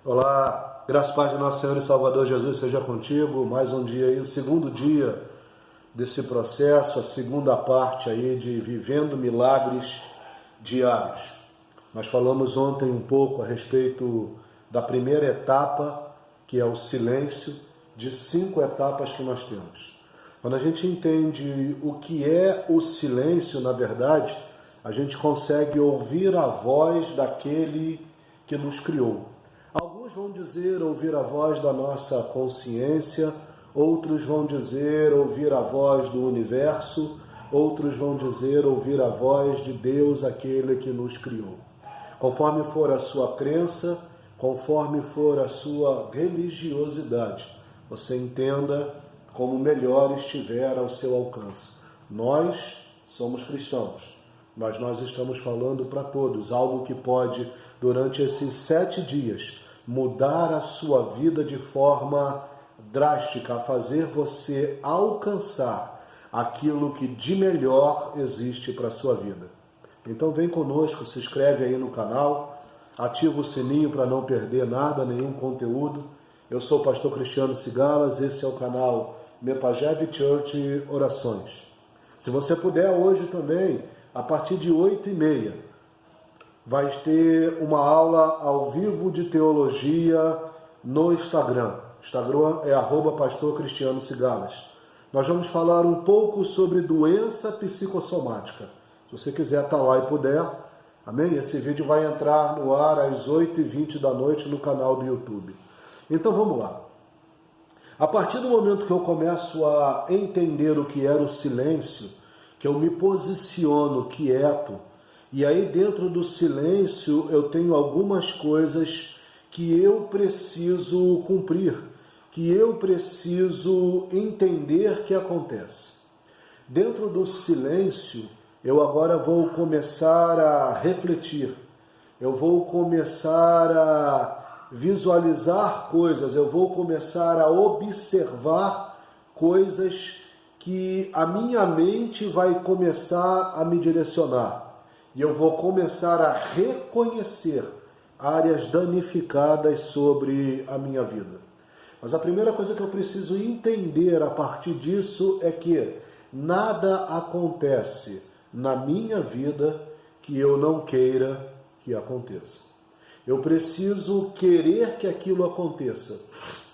Olá, graças e paz de nosso Senhor e Salvador Jesus seja contigo. Mais um dia aí, o segundo dia desse processo, a segunda parte aí de Vivendo Milagres Diários. Nós falamos ontem um pouco a respeito da primeira etapa, que é o silêncio, de 5 etapas que nós temos. Quando a gente entende o que é o silêncio, na verdade, a gente consegue ouvir a voz daquele que nos criou. Alguns vão dizer ouvir a voz da nossa consciência, outros vão dizer ouvir a voz do universo, outros vão dizer ouvir a voz de Deus, aquele que nos criou. Conforme for a sua crença, conforme for a sua religiosidade, você entenda como melhor estiver ao seu alcance. Nós somos cristãos, mas nós estamos falando para todos, algo que pode, durante esses 7 dias, mudar a sua vida de forma drástica, fazer você alcançar aquilo que de melhor existe para a sua vida. Então vem conosco, se inscreve aí no canal, ativa o sininho para não perder nada, nenhum conteúdo. Eu sou o pastor Cristiano Cigalas, esse é o canal Mepajev Church Orações. Se você puder hoje também, a partir de 8h30, vai ter uma aula ao vivo de teologia no Instagram. Instagram é @pastor Cristiano Cigalas. Nós vamos falar um pouco sobre doença psicossomática. Se você quiser estar lá e puder, amém? Esse vídeo vai entrar no ar às 8h20 da noite no canal do YouTube. Então vamos lá. A partir do momento que eu começo a entender o que era o silêncio, que eu me posiciono quieto, e aí dentro do silêncio eu tenho algumas coisas que eu preciso cumprir, que eu preciso entender que acontece. Dentro do silêncio, eu agora vou começar a refletir, eu vou começar a visualizar coisas, eu vou começar a observar coisas que a minha mente vai começar a me direcionar. E eu vou começar a reconhecer áreas danificadas sobre a minha vida. Mas a primeira coisa que eu preciso entender a partir disso é que nada acontece na minha vida que eu não queira que aconteça. Eu preciso querer que aquilo aconteça.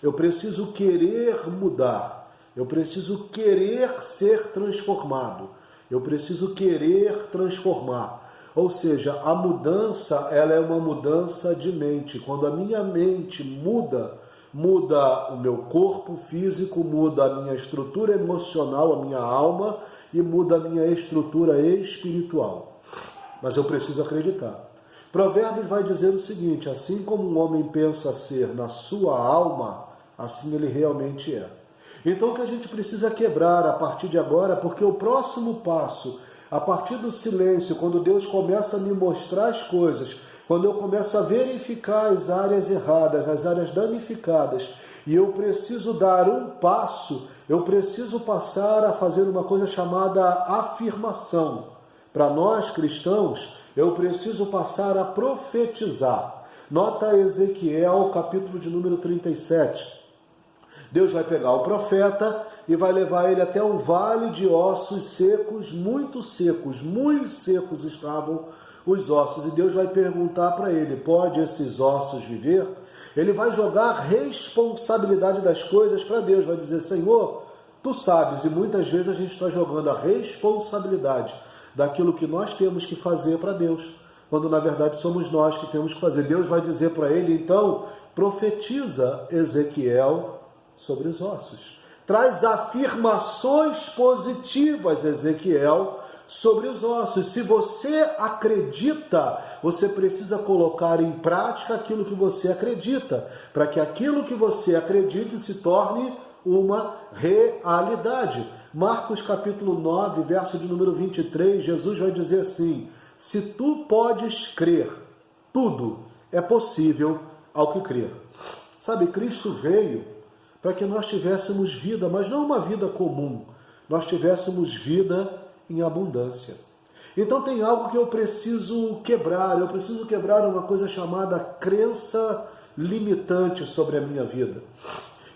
Eu preciso querer mudar. Eu preciso querer ser transformado. Eu preciso querer transformar. Ou seja, a mudança, ela é uma mudança de mente. Quando a minha mente muda, muda o meu corpo físico, muda a minha estrutura emocional, a minha alma, e muda a minha estrutura espiritual. Mas eu preciso acreditar. Provérbios vai dizer o seguinte: assim como um homem pensa ser na sua alma, assim ele realmente é. Então o que a gente precisa quebrar a partir de agora, porque o próximo passo, a partir do silêncio, quando Deus começa a me mostrar as coisas, quando eu começo a verificar as áreas erradas, as áreas danificadas, e eu preciso dar um passo, eu preciso passar a fazer uma coisa chamada afirmação. Para nós cristãos, eu preciso passar a profetizar. Nota Ezequiel, capítulo de número 37. Deus vai pegar o profeta e vai levar ele até um vale de ossos secos, muito secos estavam os ossos. E Deus vai perguntar para ele: pode esses ossos viver? Ele vai jogar a responsabilidade das coisas para Deus, vai dizer: Senhor, tu sabes. E muitas vezes a gente está jogando a responsabilidade daquilo que nós temos que fazer para Deus, quando na verdade somos nós que temos que fazer. Deus vai dizer para ele, então, profetiza, Ezequiel, sobre os ossos. Traz afirmações positivas, Ezequiel, sobre os ossos. Se você acredita, você precisa colocar em prática aquilo que você acredita, para que aquilo que você acredite se torne uma realidade. Marcos capítulo 9, verso de número 23, Jesus vai dizer assim: se tu podes crer, tudo é possível ao que crer. Sabe, Cristo veio para que nós tivéssemos vida, mas não uma vida comum, nós tivéssemos vida em abundância. Então tem algo que eu preciso quebrar uma coisa chamada crença limitante sobre a minha vida.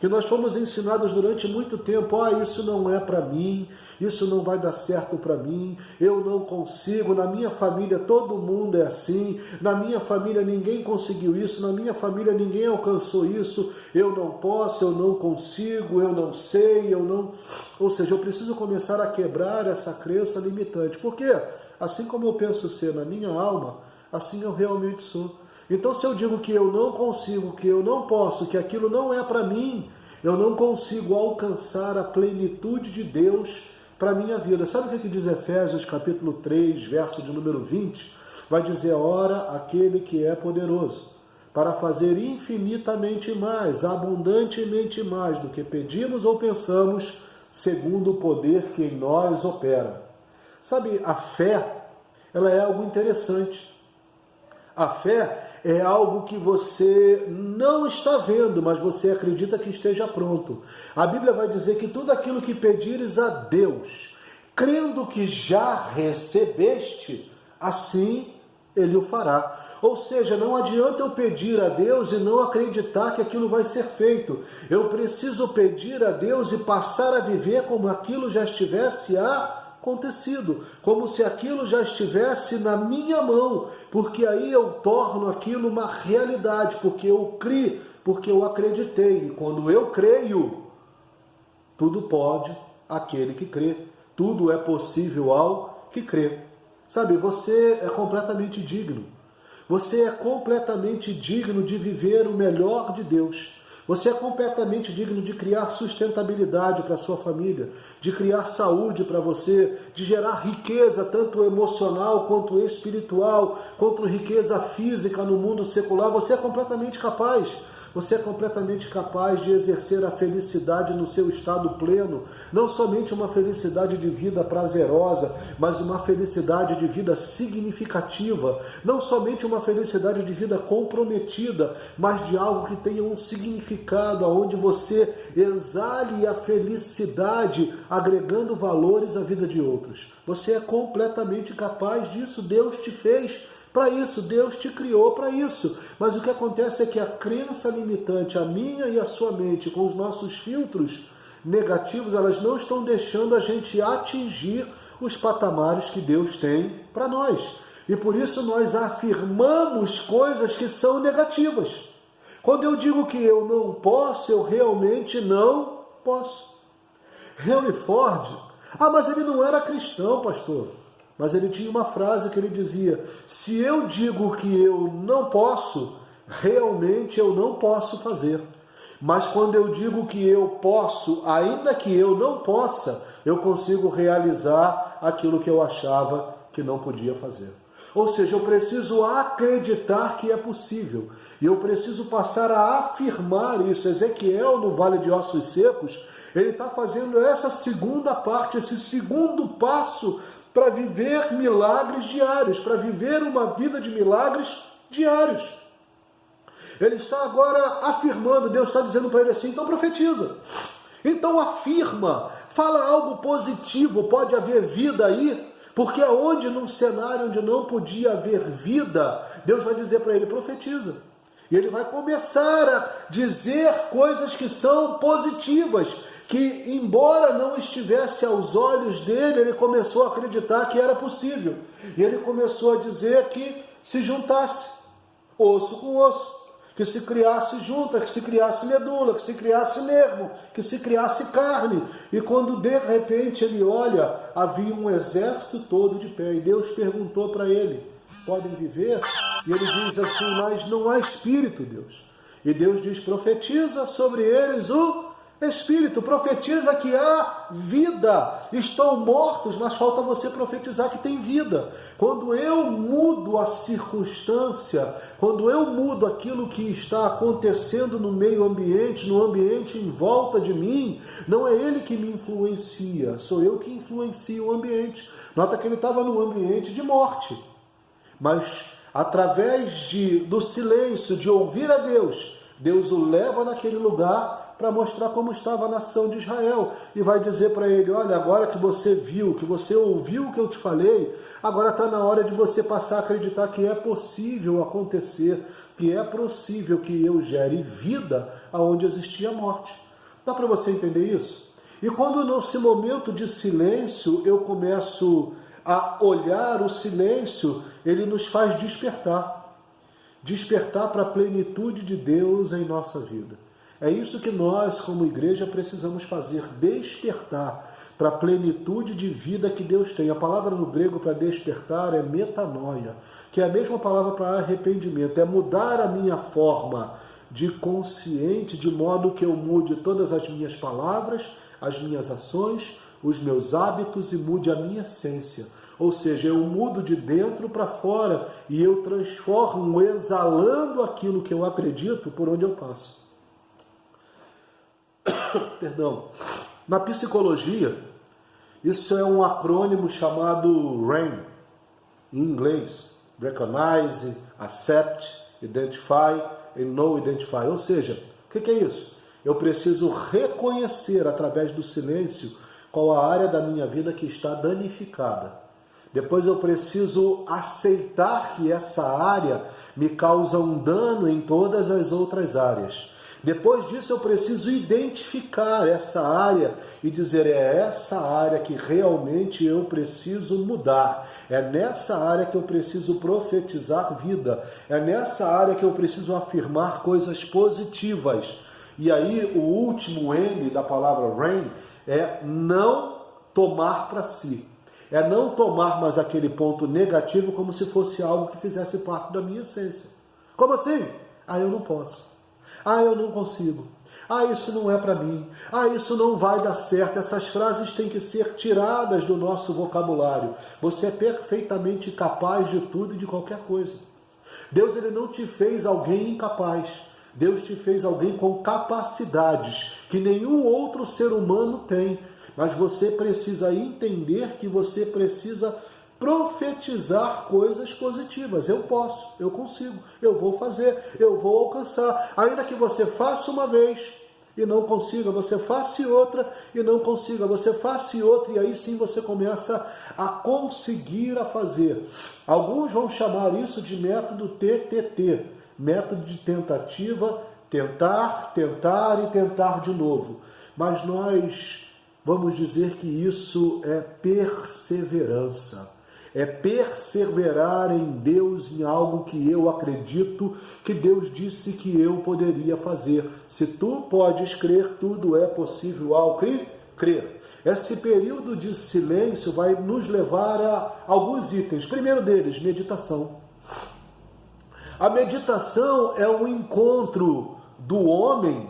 Que nós fomos ensinados durante muito tempo, isso não é para mim, isso não vai dar certo para mim, eu não consigo, na minha família todo mundo é assim, na minha família ninguém conseguiu isso, na minha família ninguém alcançou isso, eu não posso, eu não consigo, eu não sei, eu não... Ou seja, eu preciso começar a quebrar essa crença limitante, porque assim como eu penso ser na minha alma, assim eu realmente sou. Então, se eu digo que eu não consigo, que eu não posso, que aquilo não é para mim, eu não consigo alcançar a plenitude de Deus para a minha vida. Sabe o que diz Efésios capítulo 3, verso de número 20? Vai dizer, ora, aquele que é poderoso, para fazer infinitamente mais, abundantemente mais do que pedimos ou pensamos, segundo o poder que em nós opera. Sabe, a fé, ela é algo interessante. A fé é algo que você não está vendo, mas você acredita que esteja pronto. A Bíblia vai dizer que tudo aquilo que pedires a Deus, crendo que já recebeste, assim Ele o fará. Ou seja, não adianta eu pedir a Deus e não acreditar que aquilo vai ser feito. Eu preciso pedir a Deus e passar a viver como aquilo já estivesse acontecido, como se aquilo já estivesse na minha mão, porque aí eu torno aquilo uma realidade, porque eu criei, porque eu acreditei, e quando eu creio, tudo pode aquele que crê, tudo é possível ao que crê. Sabe, você é completamente digno, você é completamente digno de viver o melhor de Deus. Você é completamente digno de criar sustentabilidade para a sua família, de criar saúde para você, de gerar riqueza tanto emocional quanto espiritual, quanto riqueza física no mundo secular. Você é completamente capaz. Você é completamente capaz de exercer a felicidade no seu estado pleno, não somente uma felicidade de vida prazerosa, mas uma felicidade de vida significativa, não somente uma felicidade de vida comprometida, mas de algo que tenha um significado, onde você exale a felicidade, agregando valores à vida de outros. Você é completamente capaz disso, Deus te fez para isso, Deus te criou para isso. Mas o que acontece é que a crença limitante, a minha e a sua mente, com os nossos filtros negativos, elas não estão deixando a gente atingir os patamares que Deus tem para nós. E por isso nós afirmamos coisas que são negativas. Quando eu digo que eu não posso, eu realmente não posso. Henry Ford, mas ele não era cristão, pastor. Mas ele tinha uma frase que ele dizia, se eu digo que eu não posso, realmente eu não posso fazer. Mas quando eu digo que eu posso, ainda que eu não possa, eu consigo realizar aquilo que eu achava que não podia fazer. Ou seja, eu preciso acreditar que é possível. E eu preciso passar a afirmar isso. Ezequiel, no Vale de Ossos Secos, ele está fazendo essa segunda parte, esse segundo passo para viver milagres diários, para viver uma vida de milagres diários. Ele está agora afirmando, Deus está dizendo para ele assim, então profetiza. Então afirma, fala algo positivo, pode haver vida aí, porque aonde num cenário onde não podia haver vida, Deus vai dizer para ele, profetiza. E ele vai começar a dizer coisas que são positivas, que embora não estivesse aos olhos dele, ele começou a acreditar que era possível. E ele começou a dizer que se juntasse osso com osso, que se criasse junta, que se criasse medula, que se criasse nervo, que se criasse carne. E quando de repente ele olha, havia um exército todo de pé. E Deus perguntou para ele, podem viver? E ele diz assim, mas não há espírito, Deus. E Deus diz, profetiza sobre eles o Espírito, profetiza que há vida, estão mortos, mas falta você profetizar que tem vida. Quando eu mudo a circunstância, quando eu mudo aquilo que está acontecendo no meio ambiente, no ambiente em volta de mim, não é ele que me influencia, sou eu que influencio o ambiente. Nota que ele estava num ambiente de morte, mas através do silêncio, de ouvir a Deus, Deus o leva naquele lugar para mostrar como estava a nação de Israel. E vai dizer para ele, olha, agora que você viu, que você ouviu o que eu te falei, agora está na hora de você passar a acreditar que é possível acontecer que é possível que eu gere vida aonde existia morte. Dá para você entender isso? E quando nesse momento de silêncio eu começo a olhar o silêncio, ele nos faz despertar. Despertar para a plenitude de Deus em nossa vida. É isso que nós, como igreja, precisamos fazer, despertar para a plenitude de vida que Deus tem. A palavra no grego para despertar é metanoia, que é a mesma palavra para arrependimento, é mudar a minha forma de consciente, de modo que eu mude todas as minhas palavras, as minhas ações, os meus hábitos e mude a minha essência. Ou seja, eu mudo de dentro para fora e eu transformo, exalando aquilo que eu acredito por onde eu passo. Perdão. Na psicologia, isso é um acrônimo chamado RAIN, em inglês. Recognize, Accept, Identify e No Identify. Ou seja, o que é isso? Eu preciso reconhecer através do silêncio qual a área da minha vida que está danificada. Depois eu preciso aceitar que essa área me causa um dano em todas as outras áreas. Depois disso eu preciso identificar essa área e dizer, é essa área que realmente eu preciso mudar. É nessa área que eu preciso profetizar vida. É nessa área que eu preciso afirmar coisas positivas. E aí o último N da palavra RAIN é não tomar para si. É não tomar mais aquele ponto negativo como se fosse algo que fizesse parte da minha essência. Como assim? Eu não posso. Eu não consigo. Isso não é para mim. Isso não vai dar certo. Essas frases têm que ser tiradas do nosso vocabulário. Você é perfeitamente capaz de tudo e de qualquer coisa. Deus, ele não te fez alguém incapaz. Deus te fez alguém com capacidades que nenhum outro ser humano tem. Mas você precisa entender que você precisa profetizar coisas positivas. Eu posso, eu consigo, eu vou fazer, eu vou alcançar. Ainda que você faça uma vez e não consiga, você faça outra e não consiga, você faça outra, e aí sim você começa a conseguir a fazer. Alguns vão chamar isso de método TTT, método de tentativa, tentar, tentar e tentar de novo. Mas nós vamos dizer que isso é perseverança. É perseverar em Deus, em algo que eu acredito que Deus disse que eu poderia fazer. Se tu podes crer, tudo é possível ao que crer. Esse período de silêncio vai nos levar a alguns itens. Primeiro deles, meditação. A meditação é um encontro do homem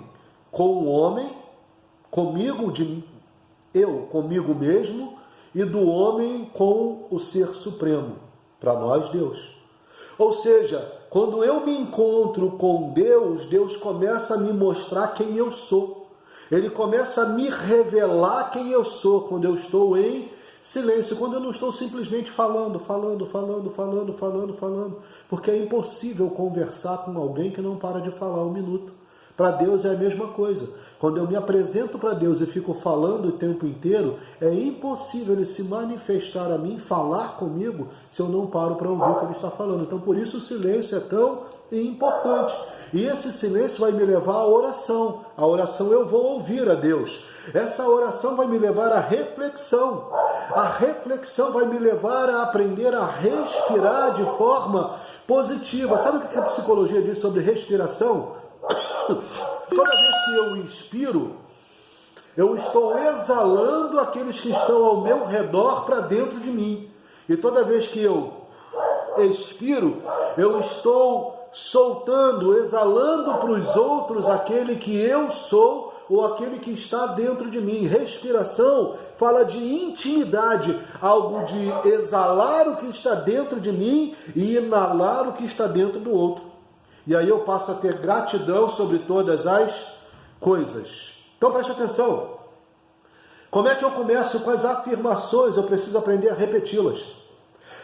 com o homem, comigo mesmo, e do homem com o Ser Supremo, para nós Deus. Ou seja, quando eu me encontro com Deus, Deus começa a me mostrar quem eu sou. Ele começa a me revelar quem eu sou quando eu estou em silêncio, quando eu não estou simplesmente falando, porque é impossível conversar com alguém que não para de falar um minuto. Para Deus é a mesma coisa. Quando eu me apresento para Deus e fico falando o tempo inteiro, é impossível Ele se manifestar a mim, falar comigo, se eu não paro para ouvir o que Ele está falando. Então, por isso o silêncio é tão importante. E esse silêncio vai me levar à oração. A oração eu vou ouvir a Deus. Essa oração vai me levar à reflexão. A reflexão vai me levar a aprender a respirar de forma positiva. Sabe o que a psicologia diz sobre respiração? Toda vez que eu inspiro, eu estou exalando aqueles que estão ao meu redor para dentro de mim. E toda vez que eu expiro, eu estou soltando, exalando para os outros aquele que eu sou ou aquele que está dentro de mim. Respiração fala de intimidade, algo de exalar o que está dentro de mim e inalar o que está dentro do outro. E aí eu passo a ter gratidão sobre todas as coisas. Então preste atenção. Como é que eu começo com as afirmações? Eu preciso aprender a repeti-las.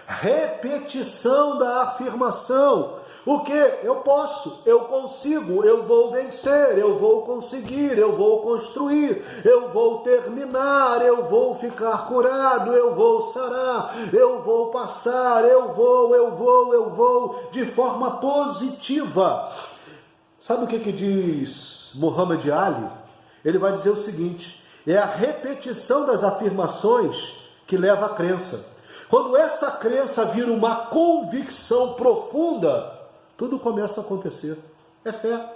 Repetição da afirmação. O que? Eu posso, eu consigo, eu vou vencer, eu vou conseguir, eu vou construir, eu vou terminar, eu vou ficar curado, eu vou sarar, eu vou passar, eu vou, de forma positiva. Sabe o que diz Muhammad Ali? Ele vai dizer o seguinte: é a repetição das afirmações que leva à crença. Quando essa crença vira uma convicção profunda, tudo começa a acontecer. É fé.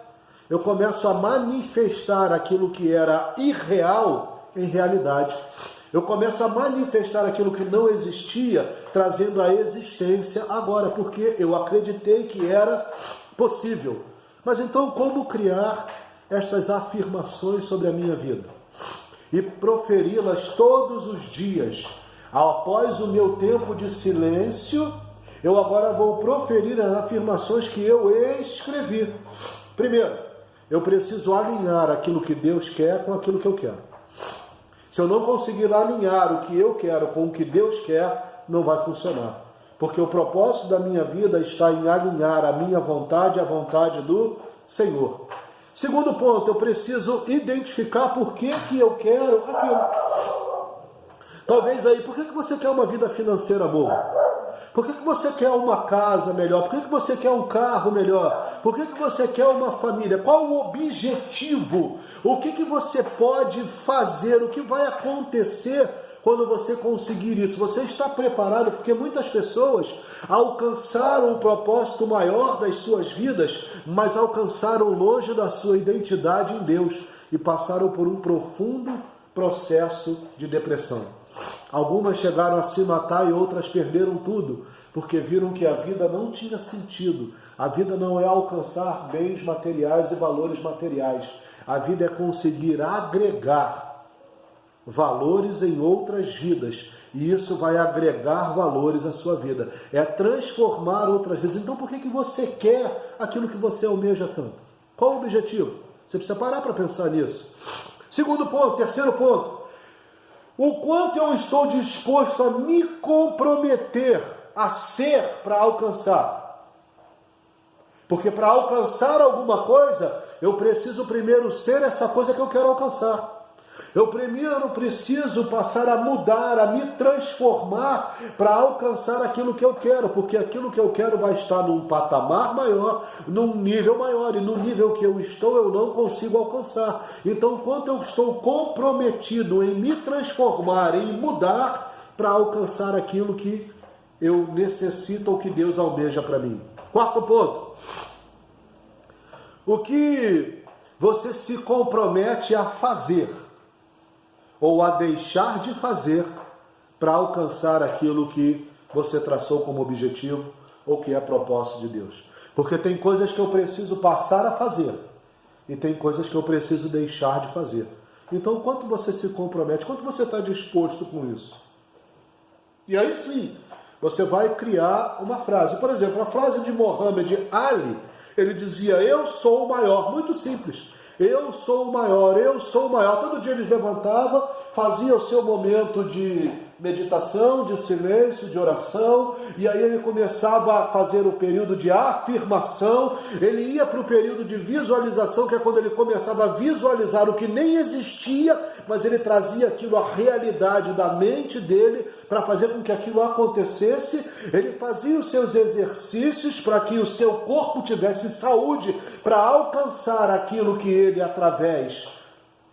Eu começo a manifestar aquilo que era irreal em realidade. Eu começo a manifestar aquilo que não existia, trazendo a existência agora, porque eu acreditei que era possível. Mas então, como criar estas afirmações sobre a minha vida? E proferi-las todos os dias. Após o meu tempo de silêncio, eu agora vou proferir as afirmações que eu escrevi. Primeiro, eu preciso alinhar aquilo que Deus quer com aquilo que eu quero. Se eu não conseguir alinhar o que eu quero com o que Deus quer, não vai funcionar. Porque o propósito da minha vida está em alinhar a minha vontade à vontade do Senhor. Segundo ponto, eu preciso identificar por que eu quero aquilo. Talvez aí, por que você quer uma vida financeira boa? Por que você quer uma casa melhor? Por que você quer um carro melhor? Por que você quer uma família? Qual o objetivo? O que você pode fazer? O que vai acontecer quando você conseguir isso? Você está preparado? Porque muitas pessoas alcançaram o propósito maior das suas vidas, mas alcançaram longe da sua identidade em Deus e passaram por um profundo processo de depressão. Algumas chegaram a se matar e outras perderam tudo, porque viram que a vida não tinha sentido. A vida não é alcançar bens materiais e valores materiais. A vida é conseguir agregar valores em outras vidas. E isso vai agregar valores à sua vida. É transformar outras vidas. Então por que você quer aquilo que você almeja tanto? Qual o objetivo? Você precisa parar para pensar nisso. Segundo ponto, terceiro ponto. O quanto eu estou disposto a me comprometer a ser para alcançar. Porque para alcançar alguma coisa, eu preciso primeiro ser essa coisa que eu quero alcançar. Eu primeiro preciso passar a mudar, a me transformar para alcançar aquilo que eu quero, porque aquilo que eu quero vai estar num patamar maior, num nível maior, e no nível que eu estou eu não consigo alcançar. Então, enquanto eu estou comprometido em me transformar, em mudar para alcançar aquilo que eu necessito ou que Deus almeja para mim. Quarto ponto. O que você se compromete a fazer ou a deixar de fazer para alcançar aquilo que você traçou como objetivo ou que é propósito de Deus. Porque tem coisas que eu preciso passar a fazer e tem coisas que eu preciso deixar de fazer. Então, quanto você se compromete, quanto você está disposto com isso? E aí sim, você vai criar uma frase. Por exemplo, a frase de Muhammad Ali, ele dizia: eu sou o maior. Muito simples. Eu sou o maior, eu sou o maior. Todo dia ele levantava, fazia o seu momento de meditação, de silêncio, de oração, e aí ele começava a fazer o período de afirmação, ele ia para o período de visualização, que é quando ele começava a visualizar o que nem existia, mas ele trazia aquilo à realidade da mente dele, para fazer com que aquilo acontecesse. Ele fazia os seus exercícios para que o seu corpo tivesse saúde, para alcançar aquilo que ele, através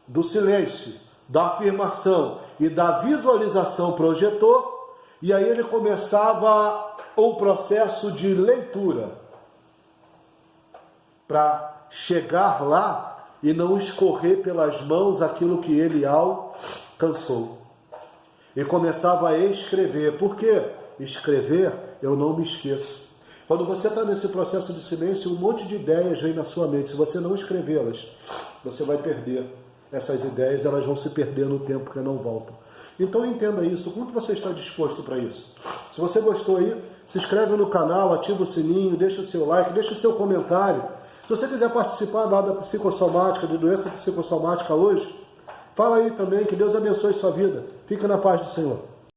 do silêncio, da afirmação e da visualização, projetou. E aí ele começava um processo de leitura para chegar lá e não escorrer pelas mãos aquilo que ele alcançou. E começava a escrever. Por quê? Escrever, eu não me esqueço. Quando você está nesse processo de silêncio, um monte de ideias vem na sua mente. Se você não escrevê-las, você vai perder essas ideias, elas vão se perder no tempo que não voltam. Então entenda isso, quanto você está disposto para isso? Se você gostou aí, se inscreve no canal, ativa o sininho, deixa o seu like, deixa o seu comentário. Se você quiser participar da psicossomática, de doença psicossomática hoje, fala aí também, que Deus abençoe sua vida. Fica na paz do Senhor.